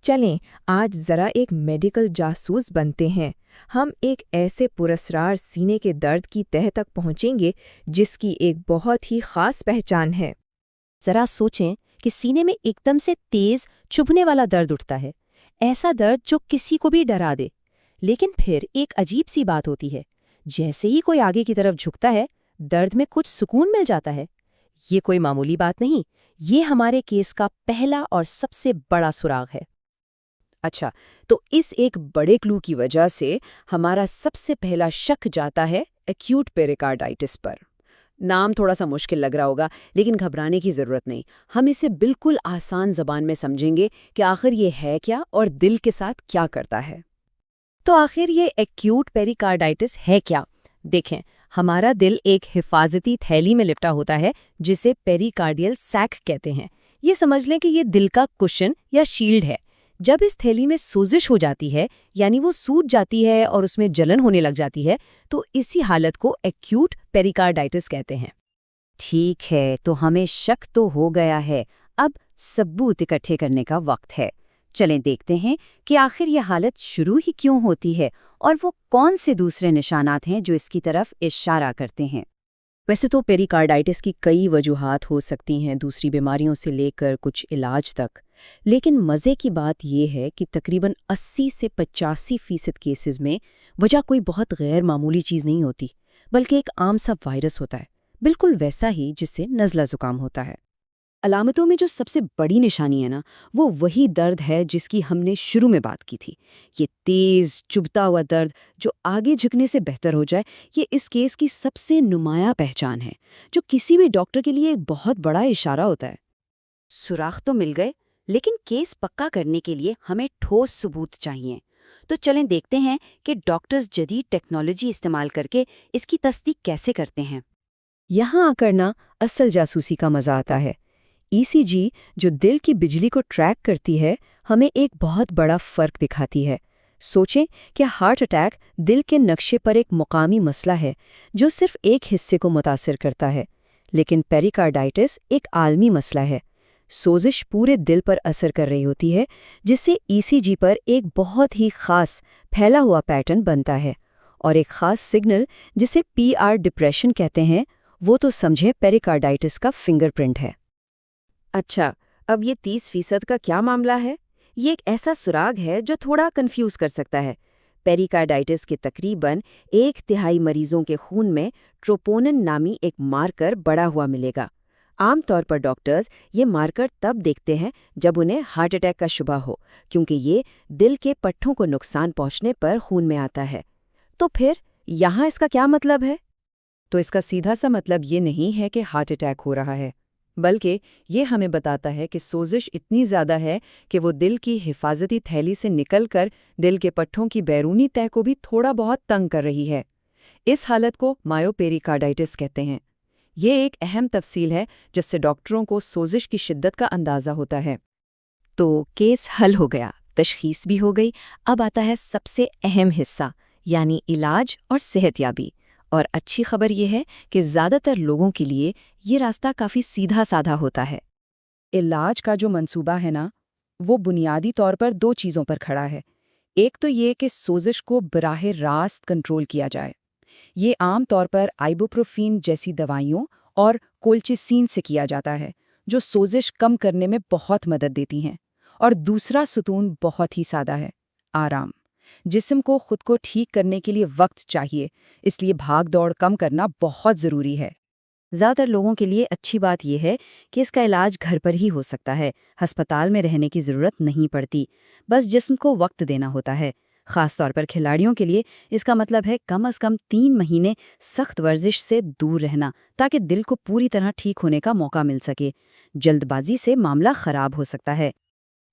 چلیں آج ذرا ایک میڈیکل جاسوس بنتے ہیں۔ ہم ایک ایسے پراسرار سینے کے درد کی تہہ تک پہنچیں گے جس کی ایک بہت ہی خاص پہچان ہے۔ ذرا سوچیں کہ سینے میں ایک دم سے تیز چبھنے والا درد اٹھتا ہے، ایسا درد جو کسی کو بھی ڈرا دے۔ لیکن پھر ایک عجیب سی بات ہوتی ہے، جیسے ہی کوئی آگے کی طرف جھکتا ہے درد میں کچھ سکون مل جاتا ہے۔ یہ کوئی معمولی بات نہیں، یہ ہمارے کیس کا پہلا اور سب سے بڑا سراغ ہے۔ اچھا، تو اس ایک بڑے کلو کی وجہ سے ہمارا سب سے پہلا شک جاتا ہے ایکیوٹ پیریکارڈائٹس پر۔ نام تھوڑا سا مشکل لگ رہا ہوگا، لیکن گھبرانے کی ضرورت نہیں۔ ہم اسے بالکل آسان زبان میں سمجھیں گے کہ آخر یہ ہے کیا اور دل کے ساتھ کیا کرتا ہے۔ تو آخر یہ ایکیوٹ پیریکارڈائٹس ہے کیا؟ دیکھیں، ہمارا دل ایک حفاظتی تھیلی میں لپٹا ہوتا ہے جسے پیریکارڈیل سیک کہتے ہیں۔ یہ سمجھ لیں کہ یہ دل کا کشن یا شیلڈ ہے۔ جب اس تھیلی میں سوزش ہو جاتی ہے، یعنی وہ سوج جاتی ہے اور اس میں جلن ہونے لگ جاتی ہے، تو اسی حالت کو ایکیوٹ پیریکارڈائٹس کہتے ہیں۔ ٹھیک ہے، تو ہمیں شک تو ہو گیا ہے، اب ثبوت اکٹھے کرنے کا وقت ہے۔ چلیں دیکھتے ہیں کہ آخر یہ حالت شروع ہی کیوں ہوتی ہے اور وہ کون سے دوسرے نشانات ہیں جو اس کی طرف اشارہ کرتے ہیں۔ ویسے تو پیریکارڈائٹس کی کئی وجوہات ہو سکتی ہیں، دوسری بیماریوں سے لے کر کچھ علاج تک، لیکن مزے کی بات یہ ہے کہ تقریباً 80 سے 85% کیسز میں وجہ کوئی بہت غیر معمولی چیز نہیں ہوتی، بلکہ ایک عام سا وائرس ہوتا ہے، بالکل ویسا ہی جس سے نزلہ زکام ہوتا ہے۔ علامتوں میں جو سب سے بڑی نشانی ہے نا، وہ وہی درد ہے جس کی ہم نے شروع میں بات کی تھی۔ یہ تیز چبھتا ہوا درد جو آگے جھکنے سے بہتر ہو جائے، یہ اس کیس کی سب سے نمایاں پہچان ہے، جو کسی بھی ڈاکٹر کے لیے ایک بہت بڑا اشارہ ہوتا ہے۔ سوراخ تو مل گئے، لیکن کیس پکا کرنے کے لیے ہمیں ٹھوس ثبوت چاہیے۔ تو چلیں دیکھتے ہیں کہ ڈاکٹرز جدید ٹیکنالوجی استعمال کر کے اس کی تصدیق کیسے کرتے ہیں۔ یہاں آ کر نا اصل جاسوسی کا مزہ آتا ہے۔ ای سی جی جو دل کی بجلی کو ٹریک کرتی ہے، ہمیں ایک بہت بڑا فرق دکھاتی ہے۔ سوچیں کہ ہارٹ اٹیک دل کے نقشے پر ایک مقامی مسئلہ ہے جو صرف ایک حصے کو متاثر کرتا ہے، لیکن پیریکارڈائٹس ایک عالمی مسئلہ ہے۔ سوزش پورے دل پر اثر کر رہی ہوتی ہے، جس سے ای سی جی پر ایک بہت ہی خاص پھیلا ہوا پیٹرن بنتا ہے، اور ایک خاص سگنل جسے پی آر ڈپریشن کہتے ہیں، وہ تو سمجھے پیریکارڈائٹس کا فنگر پرنٹ ہے۔ اچھا، اب یہ 30% کا کیا معاملہ ہے؟ یہ ایک ایسا سراغ ہے جو تھوڑا کنفیوز کر سکتا ہے۔ پیریکارڈائٹس کے تقریباً 1/3 مریضوں کے خون میں ٹروپونن نامی ایک مارکر بڑھا ہوا ملے گا۔ عام طور پر ڈاکٹرز یہ مارکر تب دیکھتے ہیں جب انہیں ہارٹ اٹیک کا شبہ ہو، کیونکہ یہ دل کے پٹھوں کو نقصان پہنچنے پر خون میں آتا ہے۔ تو پھر یہاں اس کا کیا مطلب ہے؟ تو اس کا سیدھا سا مطلب یہ نہیں ہے کہ ہارٹ اٹیک ہو رہا ہے، بلکہ یہ ہمیں بتاتا ہے کہ سوزش اتنی زیادہ ہے کہ وہ دل کی حفاظتی تھیلی سے نکل کر دل کے پٹھوں کی بیرونی تہہ کو بھی تھوڑا بہت تنگ کر رہی ہے۔ اس حالت کو مایوپیریکارڈائٹس کہتے ہیں۔ یہ ایک اہم تفصیل ہے جس سے ڈاکٹروں کو سوزش کی شدت کا اندازہ ہوتا ہے۔ تو کیس حل ہو گیا، تشخیص بھی ہو گئی، اب آتا ہے سب سے اہم حصہ، یعنی علاج اور صحت یابی۔ اور اچھی خبر یہ ہے کہ زیادہ تر لوگوں کے لیے یہ راستہ کافی سیدھا سادھا ہوتا ہے۔ علاج کا جو منصوبہ ہے نا، وہ بنیادی طور پر 2 چیزوں پر کھڑا ہے۔ ایک تو یہ کہ سوزش کو براہ راست کنٹرول کیا جائے۔ یہ عام طور پر آئبوپروفین جیسی دوائیوں اور کولچیسین سے کیا جاتا ہے، جو سوزش کم کرنے میں بہت مدد دیتی ہیں۔ اور دوسرا ستون بہت ہی سادہ ہے، آرام۔ جسم کو خود کو ٹھیک کرنے کے لیے وقت چاہیے، اس لیے بھاگ دوڑ کم کرنا بہت ضروری ہے۔ زیادہ تر لوگوں کے لیے اچھی بات یہ ہے کہ اس کا علاج گھر پر ہی ہو سکتا ہے، ہسپتال میں رہنے کی ضرورت نہیں پڑتی، بس جسم کو وقت دینا ہوتا ہے۔ خاص طور پر کھلاڑیوں کے لیے اس کا مطلب ہے کم از کم 3 مہینے سخت ورزش سے دور رہنا، تاکہ دل کو پوری طرح ٹھیک ہونے کا موقع مل سکے۔ جلد بازی سے معاملہ خراب ہو سکتا ہے۔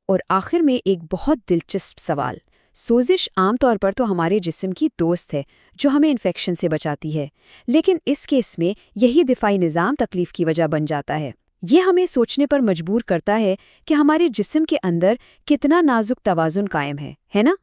اور آخر میں ایک بہت دلچسپ سوال، سوزش عام طور پر تو ہمارے جسم کی دوست ہے جو ہمیں انفیکشن سے بچاتی ہے، لیکن اس کیس میں یہی دفاعی نظام تکلیف کی وجہ بن جاتا ہے۔ یہ ہمیں سوچنے پر مجبور کرتا ہے کہ ہمارے جسم کے اندر کتنا نازک توازن قائم ہے نا؟